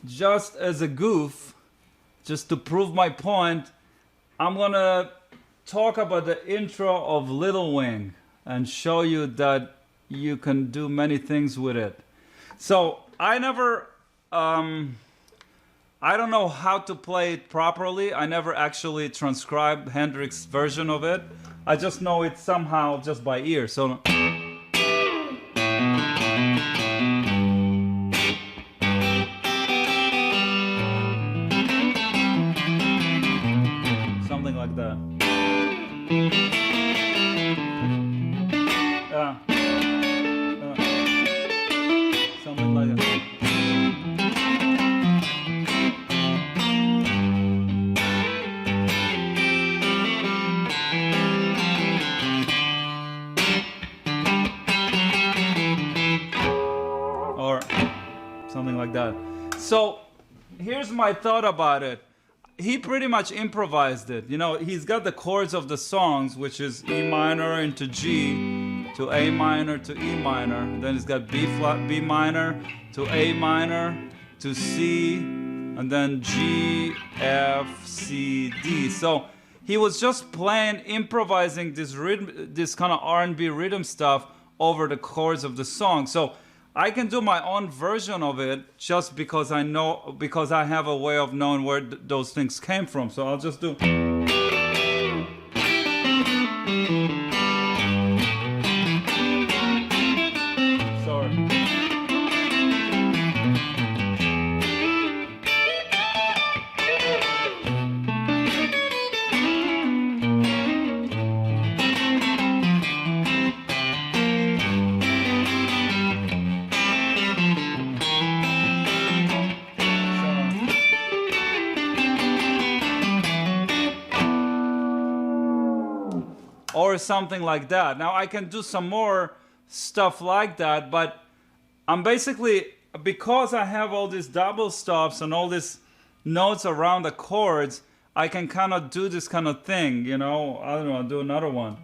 just as a goof, just to prove my point, I'm gonna talk about the intro of Little Wing and show you that you can do many things with it. So I never, I don't know how to play it properly. I never actually transcribed Hendrix's version of it. I just know it somehow just by ear. So something like that. Something like that. Or something like that. So here's my thought about it. He pretty much improvised it. You know, he's got the chords of the songs, which is E minor into G to A minor to E minor. Then he's got B flat, B minor to A minor to C, and then G, F, C, D. So he was just playing, improvising this rhythm, this kind of R&B rhythm stuff over the chords of the song. So I can do my own version of it just because I know, because I have a way of knowing where those things came from. So I'll just do. Sorry. Or something like that. Now I can do some more stuff like that, but I'm basically, because I have all these double stops and all these notes around the chords, I can kind of do this kind of thing, you know. I don't know, I'll do another one.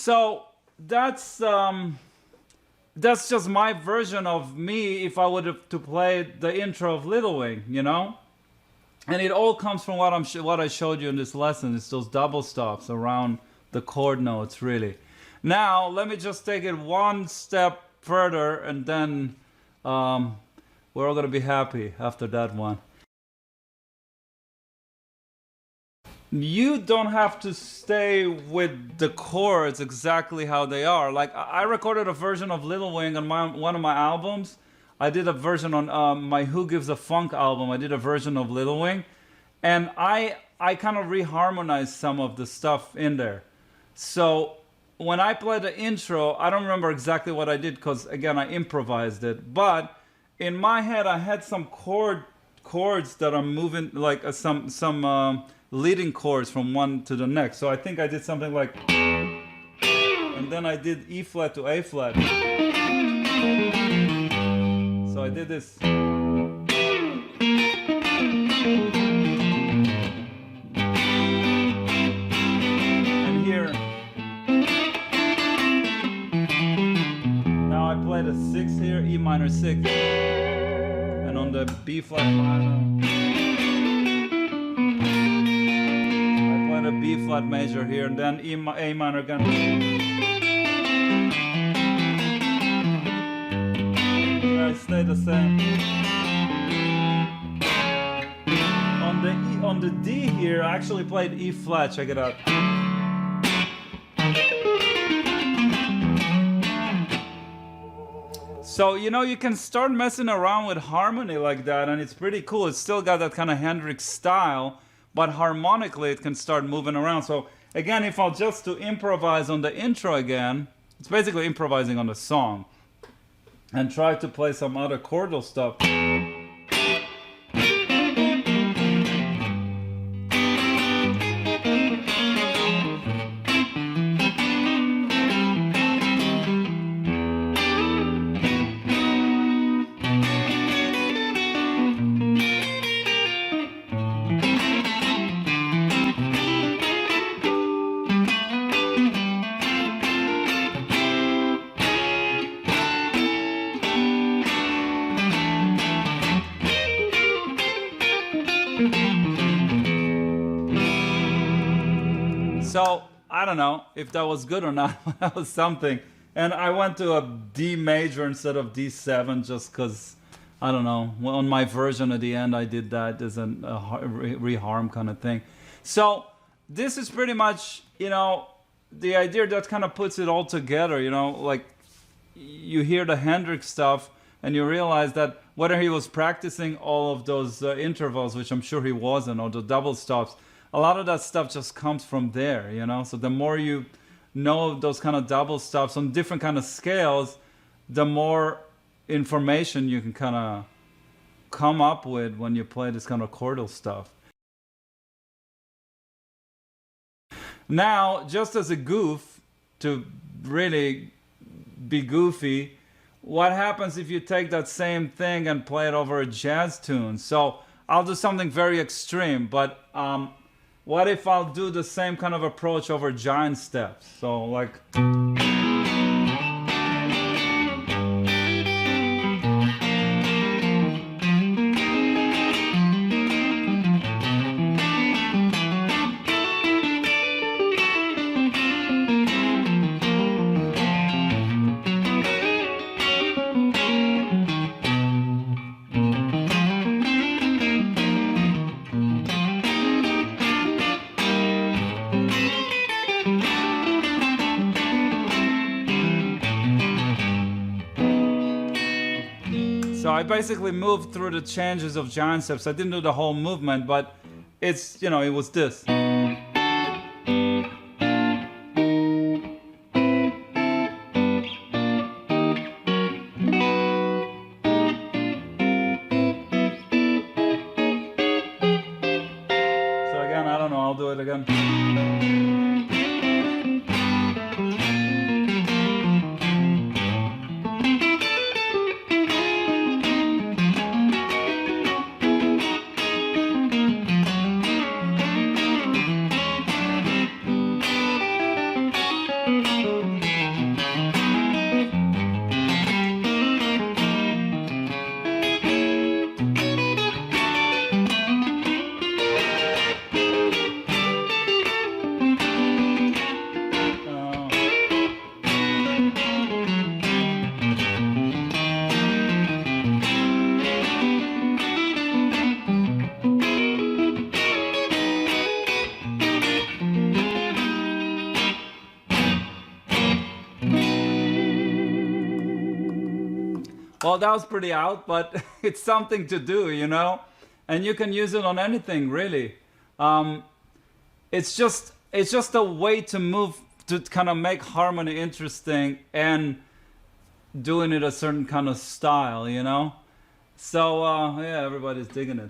So that's just my version of me if I were to play the intro of Little Wing, you know? And it all comes from what I showed you in this lesson. It's those double stops around the chord notes, really. Now, let me just take it one step further, and then we're all going to be happy after that one. You don't have to stay with the chords exactly how they are. Like, I recorded a version of Little Wing on one of my albums. I did a version on my Who Gives a Funk album. I did a version of Little Wing. And I kind of reharmonized some of the stuff in there. So when I play the intro, I don't remember exactly what I did because, again, I improvised it. But in my head, I had some chords that are moving, like some leading chords from one to the next. So I think I did something like, and then I did E flat to A flat. So I did this. And here, now I played a 6 here, E minor 6. And on the B flat minor, a B flat major here, and then A minor again. I stay the same. On the D here, I actually played E flat. Check it out. So, you know, you can start messing around with harmony like that, and it's pretty cool. It's still got that kind of Hendrix style, but harmonically it can start moving around. So, again, if I'll just to improvise on the intro again, it's basically improvising on the song, and try to play some other chordal stuff. So, I don't know if that was good or not, but that was something. And I went to a D major instead of D7 just because, I don't know, on my version at the end I did that as a reharm kind of thing. So, this is pretty much, you know, the idea that kind of puts it all together, you know, like you hear the Hendrix stuff and you realize that whether he was practicing all of those intervals, which I'm sure he wasn't, or the double stops, a lot of that stuff just comes from there, you know? So the more you know those kind of double stops on different kind of scales, the more information you can kind of come up with when you play this kind of chordal stuff. Now, just as a goof, to really be goofy, what happens if you take that same thing and play it over a jazz tune? So I'll do something very extreme, but what if I'll do the same kind of approach over giant steps? So like... So I basically moved through the changes of giant steps. I didn't do the whole movement, but it's, you know, it was this. So again, I don't know, I'll do it again. Well, that was pretty out, but it's something to do, you know? And you can use it on anything, really. It's just a way to move, to kind of make harmony interesting and doing it a certain kind of style, you know? So, yeah, everybody's digging it.